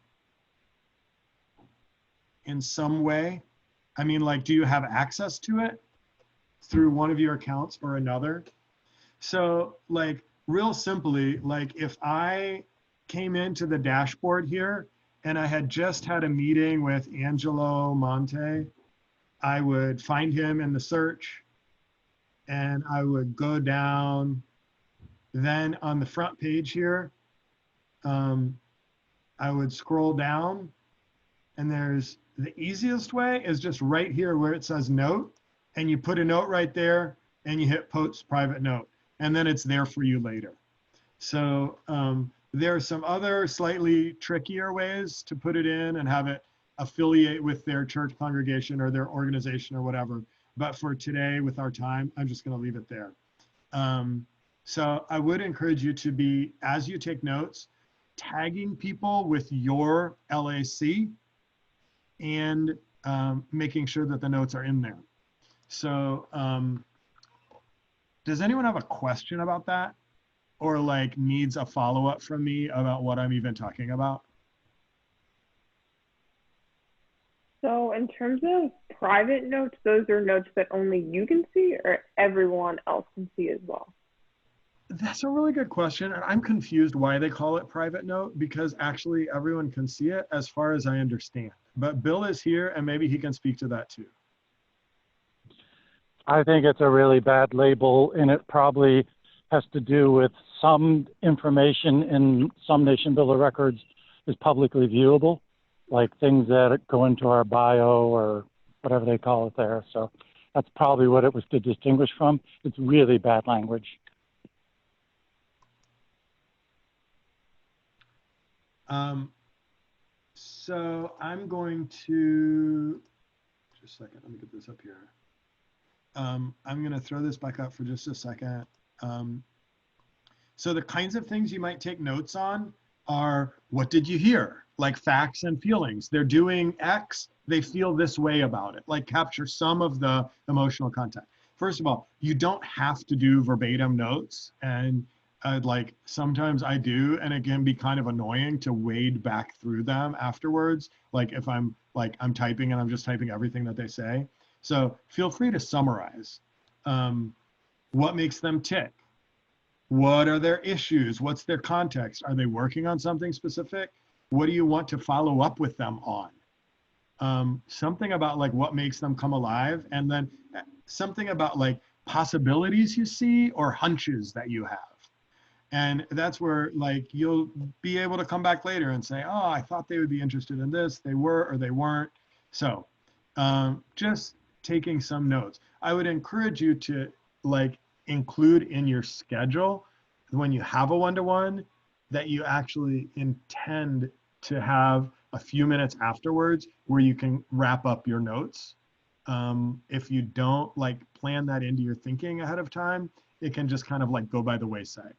S1: In some way? I mean, like, do you have access to it through one of your accounts or another? So like, real simply, like if I came into the dashboard here and I had just had a meeting with Angelo Monte, I would find him in the search and I would go down. Then on the front page here, I would scroll down, and there's the easiest way is just right here where it says note, and you put a note right there and you hit post private note, and then it's there for you later. So there are some other slightly trickier ways to put it in and have it affiliate with their church congregation or their organization or whatever. But for today, with our time, I'm just going to leave it there. So I would encourage you to be, as you take notes, tagging people with your LAC and making sure that the notes are in there. So does anyone have a question about that? Or like needs a follow-up from me about what I'm even talking about?
S7: So in terms of private notes, those are notes that only you can see or everyone else can see as well?
S1: That's a really good question. And I'm confused why they call it private note, because actually everyone can see it as far as I understand. But Bill is here and maybe he can speak to that too.
S6: I think it's a really bad label, and it probably has to do with some information in some Nation Builder records is publicly viewable, like things that go into our bio or whatever they call it there. So that's probably what it was to distinguish from. It's really bad language.
S1: So I'm going to, just a second, let me get this up here. I'm going to throw this back up for just a second. So the kinds of things you might take notes on are, what did you hear? Like facts and feelings. They're doing X, they feel this way about it. Like capture some of the emotional content. First of all, you don't have to do verbatim notes, and like sometimes I do, and it can be kind of annoying to wade back through them afterwards. Like if I'm typing and I'm just typing everything that they say. So feel free to summarize. What makes them tick? What are their issues? What's their context? Are they working on something specific? What do you want to follow up with them on? Something about like what makes them come alive, and then something about like possibilities you see or hunches that you have. And that's where like you'll be able to come back later and say, oh, I thought they would be interested in this. They were or they weren't. So just taking some notes. I would encourage you to like include in your schedule when you have a one-to-one that you actually intend to have a few minutes afterwards where you can wrap up your notes. If you don't like plan that into your thinking ahead of time, it can just kind of like go by the wayside.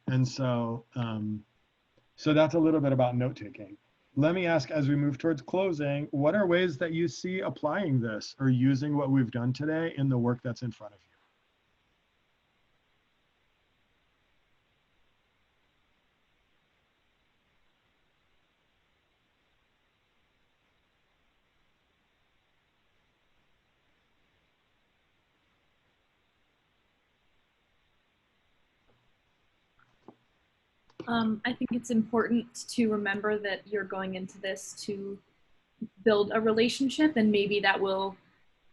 S1: And so that's a little bit about note taking. Let me ask, as we move towards closing, what are ways that you see applying this or using what we've done today in the work that's in front of you?
S2: I think it's important to remember that you're going into this to build a relationship, and maybe that will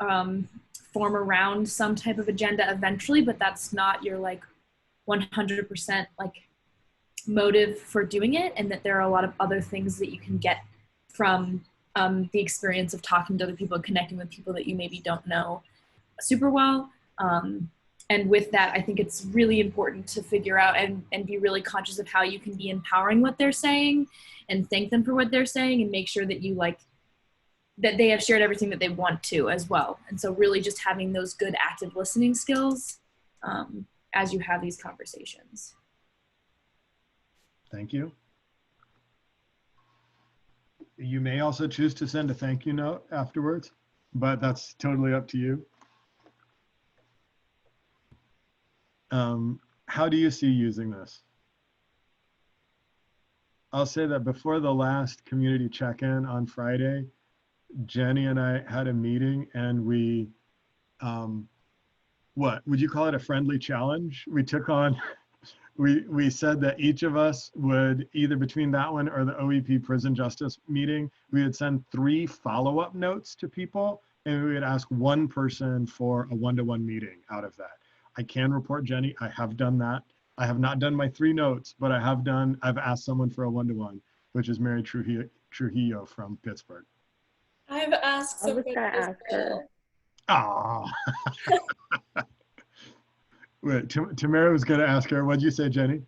S2: form around some type of agenda eventually, but that's not your like 100% like motive for doing it, and that there are a lot of other things that you can get from the experience of talking to other people and connecting with people that you maybe don't know super well. And with that, I think it's really important to figure out and be really conscious of how you can be empowering what they're saying and thank them for what they're saying, and make sure that you like that they have shared everything that they want to as well. And so really just having those good active listening skills as you have these conversations.
S1: Thank you. You may also choose to send a thank you note afterwards, but that's totally up to you. How do you see using this? I'll say that before the last community check-in on Friday, Jenny and I had a meeting, and we, what would you call it, a friendly challenge? We took on, we said that each of us would, either between that one or the OEP prison justice meeting, we would send 3 follow-up notes to people, and we would ask one person for a one-to-one meeting out of that. I can report, Jenny, I have done that. I have not done my 3 notes, but I've asked someone for a one-to-one, which is Mary Trujillo from Pittsburgh.
S3: I've asked
S7: I was
S3: somebody
S7: gonna
S3: as
S7: ask her.
S3: well.
S1: Ah. Wait, Tamara was gonna ask her. What'd you say, Jenny?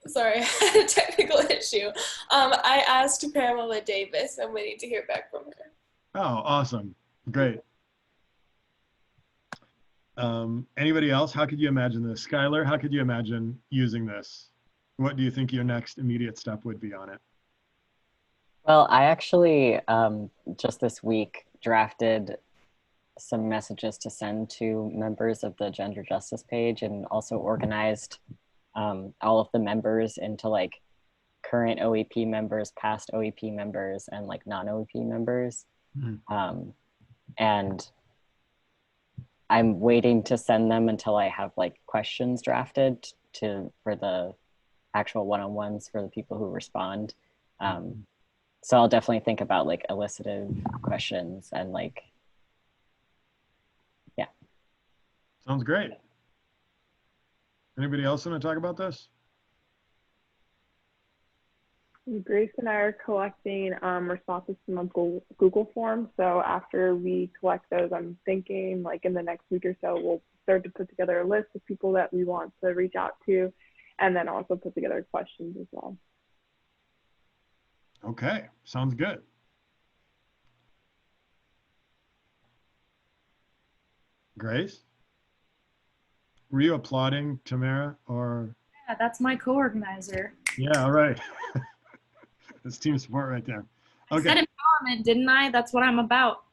S3: Sorry, I had a technical issue. I asked Pamela Davis, and we need to hear back from her.
S1: Oh, awesome. Great. Anybody else? How could you imagine this? Skylar, how could you imagine using this? What do you think your next immediate step would be on it?
S5: Well, I actually just this week drafted some messages to send to members of the gender justice page, and also organized all of the members into like current OEP members, past OEP members, and like non-OEP members. And I'm waiting to send them until I have like questions drafted for the actual one-on-ones for the people who respond. So I'll definitely think about like elicited questions and like, yeah.
S1: Sounds great. Anybody else want to talk about this?
S7: Grace and I are collecting responses from a Google form. So after we collect those, I'm thinking like in the next week or so, we'll start to put together a list of people that we want to reach out to, and then also put together questions as well.
S1: Okay, sounds good. Grace? Were you applauding Tamara or?
S2: Yeah, that's my co-organizer.
S1: Yeah, all right. That's team support right there. Okay.
S2: I said empowerment, didn't I? That's what I'm about.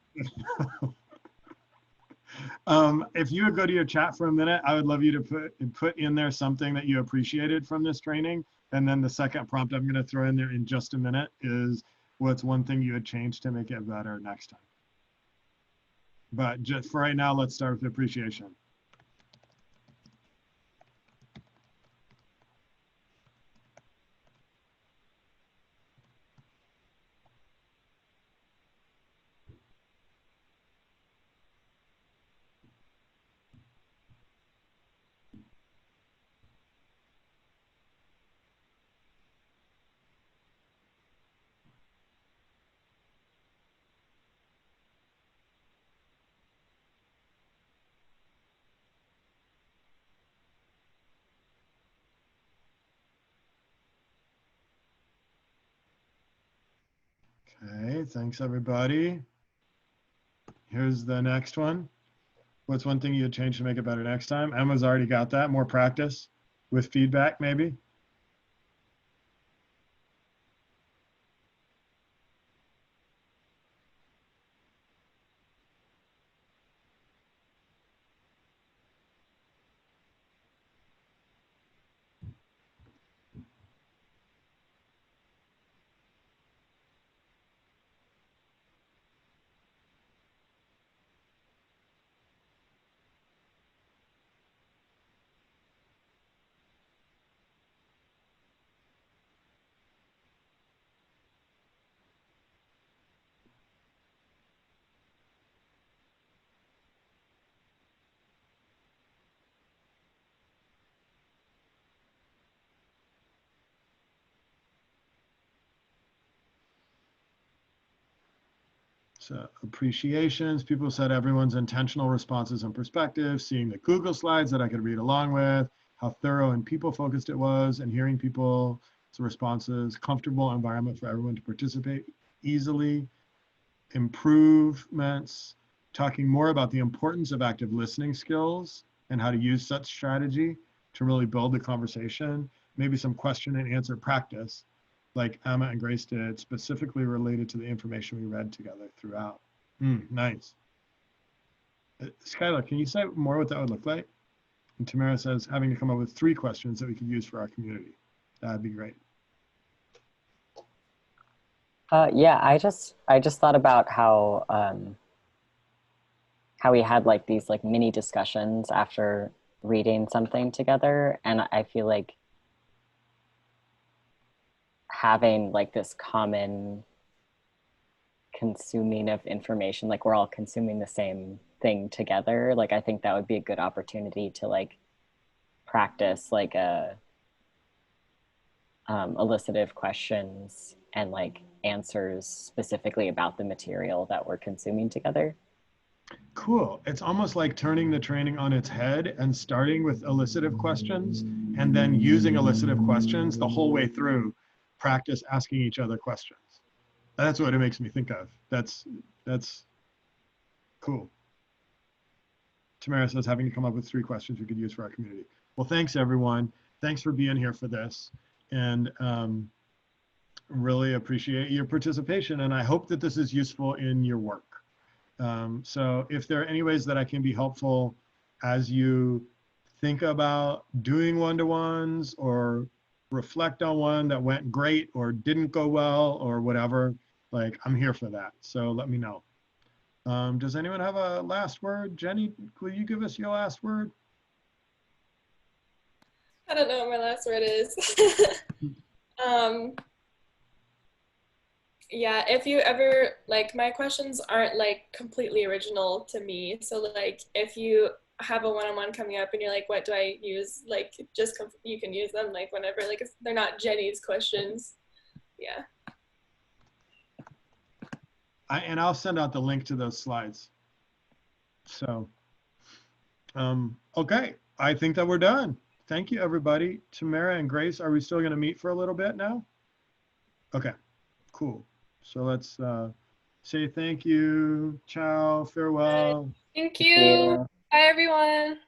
S1: If you would go to your chat for a minute, I would love you to put in there something that you appreciated from this training. And then the second prompt I'm going to throw in there in just a minute is what's one thing you would change to make it better next time. But just for right now, let's start with appreciation. Okay, thanks everybody. Here's the next one. What's one thing you'd change to make it better next time? Emma's already got that. More practice with feedback, maybe. So appreciations, people said everyone's intentional responses and perspectives, seeing the Google slides that I could read along with, how thorough and people focused it was, and hearing people's responses, comfortable environment for everyone to participate easily, improvements, talking more about the importance of active listening skills and how to use such strategy to really build the conversation, maybe some question and answer practice like Emma and Grace did, specifically related to the information we read together throughout. Nice. Skylar, can you say more what that would look like? And Tamara says, having to come up with 3 questions that we could use for our community. That'd be great.
S5: Yeah, I just thought about how we had like these like mini discussions after reading something together, and I feel like having like this common consuming of information, like we're all consuming the same thing together, like I think that would be a good opportunity to like practice like elicitive questions and like answers specifically about the material that we're consuming together.
S1: Cool. It's almost like turning the training on its head and starting with elicitive questions and then using elicitive questions the whole way through. Practice asking each other questions. That's what it makes me think of. That's cool. Tamara says, having to come up with 3 questions we could use for our community. Well, thanks everyone. Thanks for being here for this. And really appreciate your participation. And I hope that this is useful in your work. So if there are any ways that I can be helpful as you think about doing one-to-ones or reflect on one that went great or didn't go well or whatever, like I'm here for that. So let me know. Does anyone have a last word? Jenny, will you give us your last word?
S3: I don't know what my last word is. Yeah, if you ever, like, my questions aren't like completely original to me. So like if you have a one-on-one coming up and you're like, what do I use? Like just you can use them like whenever, like if they're not Jenny's questions. Yeah.
S1: And I'll send out the link to those slides. So, okay, I think that we're done. Thank you, everybody. Tamara and Grace, are we still going to meet for a little bit now? Okay, cool. So let's say thank you, ciao, farewell.
S4: Thank you. Bye, everyone.